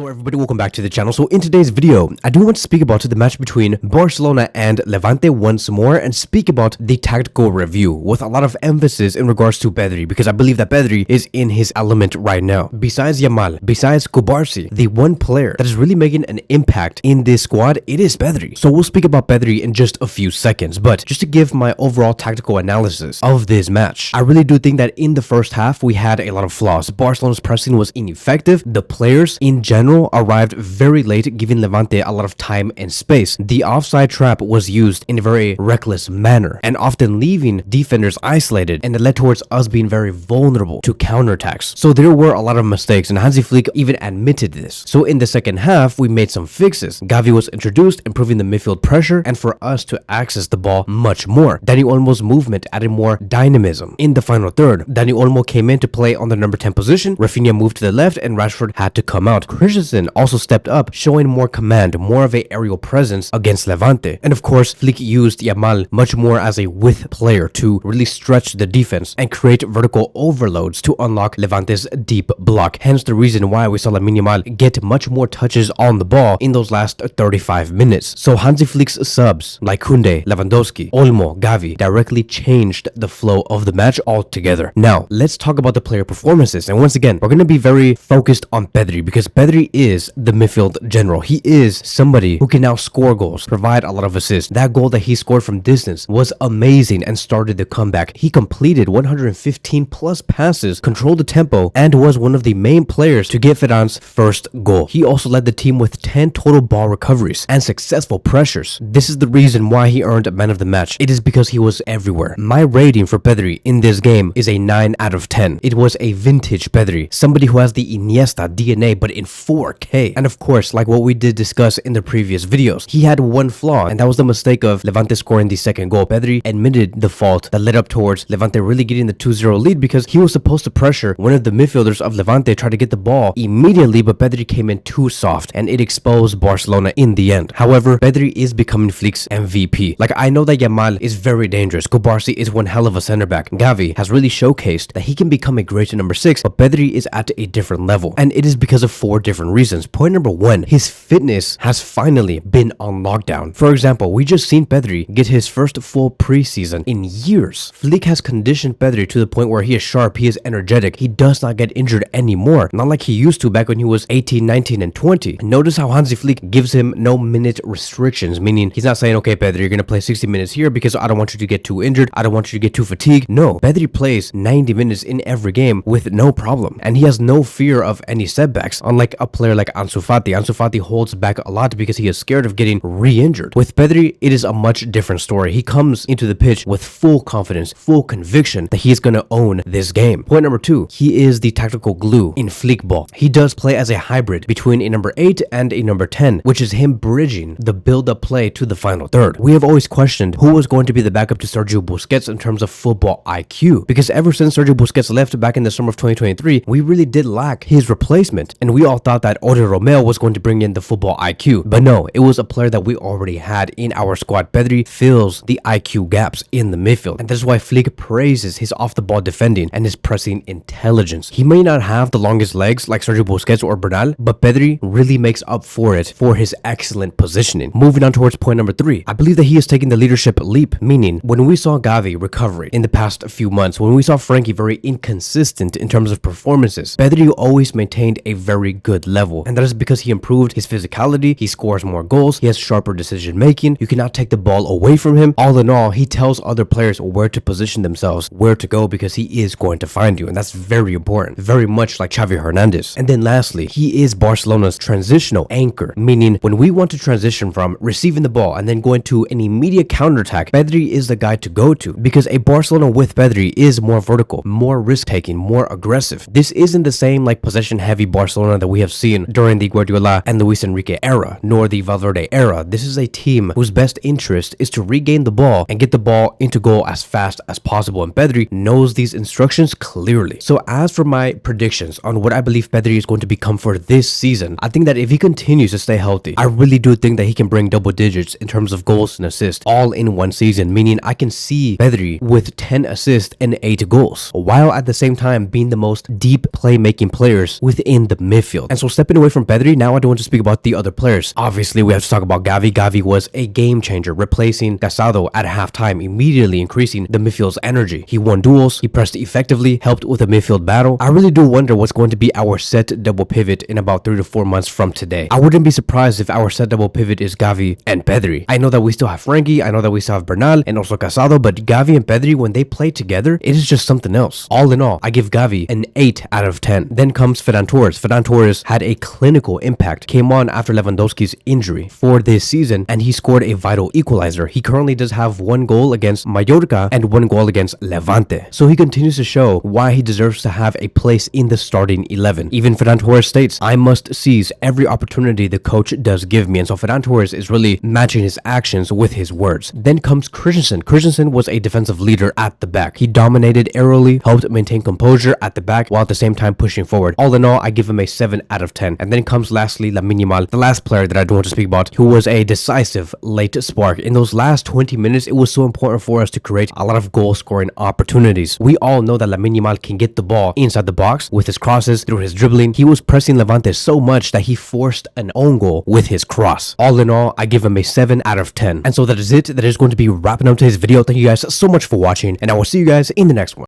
Hello everybody, welcome back to the channel. So in today's video, I do want to speak about the match between Barcelona and Levante once more and speak about the tactical review with a lot of emphasis in regards to Pedri, because I believe that Pedri is in his element right now. Besides Yamal, besides Kubarsi, the one player that is really making an impact in this squad, it is Pedri. So we'll speak about Pedri in just a few seconds, but just to give my overall tactical analysis of this match, I really do think that in the first half, we had a lot of flaws. Barcelona's pressing was ineffective. The players in general arrived very late, giving Levante a lot of time and space. The offside trap was used in a very reckless manner and often leaving defenders isolated, and it led towards us being very vulnerable to counterattacks. So there were a lot of mistakes, and Hansi even admitted this. So in the second half, we made some fixes. Gavi was introduced, improving the midfield pressure and for us to access the ball much more. Dani Olmo's movement added more dynamism. In the final third, Dani Olmo came in to play on the number 10 position, Rafinha moved to the left, and Rashford had to come out. Christensen also stepped up, showing more command, more of a aerial presence against Levante. And of course, Flick used Yamal much more as a width player to really stretch the defense and create vertical overloads to unlock Levante's deep block. Hence the reason why we saw Lamine Yamal get much more touches on the ball in those last 35 minutes. So Hansi Flick's subs like Koundé, Lewandowski, Olmo, Gavi directly changed the flow of the match altogether. Now, let's talk about the player performances. And once again, we're going to be very focused on Pedri, because Pedri is the midfield general. He is somebody who can now score goals, provide a lot of assists. That goal that he scored from distance was amazing and started the comeback. He completed 115 plus passes, controlled the tempo, and was one of the main players to get Ferran's first goal. He also led the team with 10 total ball recoveries and successful pressures. This is the reason why he earned man of the match. It is because he was everywhere. My rating for Pedri in this game is a 9 out of 10. It was a vintage Pedri, somebody who has the Iniesta DNA but in 4K. And of course, like what we did discuss in the previous videos, he had one flaw, and that was the mistake of Levante scoring the second goal. Pedri admitted the fault that led up towards Levante really getting the 2-0 lead, because he was supposed to pressure one of the midfielders of Levante, try to get the ball immediately, but Pedri came in too soft and it exposed Barcelona in the end. However, Pedri is becoming Flick's MVP. Like, I know that Yamal is very dangerous. Kubarsi is one hell of a center back. Gavi has really showcased that he can become a great number 6, but Pedri is at a different level, and it is because of 4 different reasons. Point number 1, his fitness has finally been on lockdown. For example, we just seen Pedri get his first full preseason in years. Flick has conditioned Pedri to the point where he is sharp, he is energetic, he does not get injured anymore, not like he used to back when he was 18, 19, and 20. Notice how Hansi Flick gives him no minute restrictions, meaning he's not saying, okay, Pedri, you're gonna play 60 minutes here because I don't want you to get too injured, I don't want you to get too fatigued. No, Pedri plays 90 minutes in every game with no problem, and he has no fear of any setbacks, unlike a player like Ansu Fati. Ansu Fati holds back a lot because he is scared of getting re-injured. With Pedri, it is a much different story. He comes into the pitch with full confidence, full conviction that he is going to own this game. Point number 2, he is the tactical glue in Flick ball. He does play as a hybrid between a number 8 and a number 10, which is him bridging the build-up play to the final third. We have always questioned who was going to be the backup to Sergio Busquets in terms of football IQ, because ever since Sergio Busquets left back in the summer of 2023, we really did lack his replacement, and we all thought that Oriol Romeo was going to bring in the football IQ, but no, it was a player that we already had in our squad. Pedri fills the IQ gaps in the midfield, and this is why Flick praises his off-the-ball defending and his pressing intelligence. He may not have the longest legs like Sergio Busquets or Bernal, but Pedri really makes up for it for his excellent positioning. Moving on towards point number 3, I believe that he is taking the leadership leap, meaning when we saw Gavi recovery in the past few months, when we saw Frankie very inconsistent in terms of performances, Pedri always maintained a very good level, and that is because he improved his physicality, he scores more goals, he has sharper decision making, you cannot take the ball away from him. All in all, he tells other players where to position themselves, where to go, because he is going to find you, and that's very important, very much like Xavi Hernandez. And then lastly, he is Barcelona's transitional anchor, meaning when we want to transition from receiving the ball and then going to an immediate counterattack, Pedri is the guy to go to, because a Barcelona with Pedri is more vertical, more risk-taking, more aggressive. This isn't the same like possession-heavy Barcelona that we have seen during the Guardiola and Luis Enrique era, nor the Valverde era. This is a team whose best interest is to regain the ball and get the ball into goal as fast as possible, and Pedri knows these instructions clearly. So as for my predictions on what I believe Pedri is going to become for this season, I think that if he continues to stay healthy, I really do think that he can bring double digits in terms of goals and assists all in one season, meaning I can see Pedri with 10 assists and 8 goals, while at the same time being the most deep playmaking players within the midfield. And so stepping away from Pedri, now I do want to speak about the other players. Obviously, we have to talk about Gavi. Gavi was a game changer, replacing Casado at halftime, immediately increasing the midfield's energy. He won duels, he pressed effectively, helped with the midfield battle. I really do wonder what's going to be our set double pivot in about 3 to 4 months from today. I wouldn't be surprised if our set double pivot is Gavi and Pedri. I know that we still have Frankie, I know that we still have Bernal and also Casado, but Gavi and Pedri, when they play together, it is just something else. All in all, I give Gavi an 8 out of 10. Then comes Ferran Torres. Ferran Torres had a clinical impact, came on after Lewandowski's injury for this season, and he scored a vital equalizer. He currently does have 1 goal against Mallorca and 1 goal against Levante. So he continues to show why he deserves to have a place in the starting 11. Even Ferran Torres states, I must seize every opportunity the coach does give me. And so Ferran Torres is really matching his actions with his words. Then comes Christensen. Christensen was a defensive leader at the back. He dominated aerially, helped maintain composure at the back while at the same time pushing forward. All in all, I give him a 7 out of 10. And then comes lastly Lamine Yamal, the last player that I do want to speak about, who was a decisive late spark. In those last 20 minutes, it was so important for us to create a lot of goal scoring opportunities. We all know that Lamine Yamal can get the ball inside the box with his crosses, through his dribbling. He was pressing Levante so much that he forced an own goal with his cross. All in all, I give him a 7 out of 10. And so that is it. That is going to be wrapping up today's video. Thank you guys so much for watching, and I will see you guys in the next one.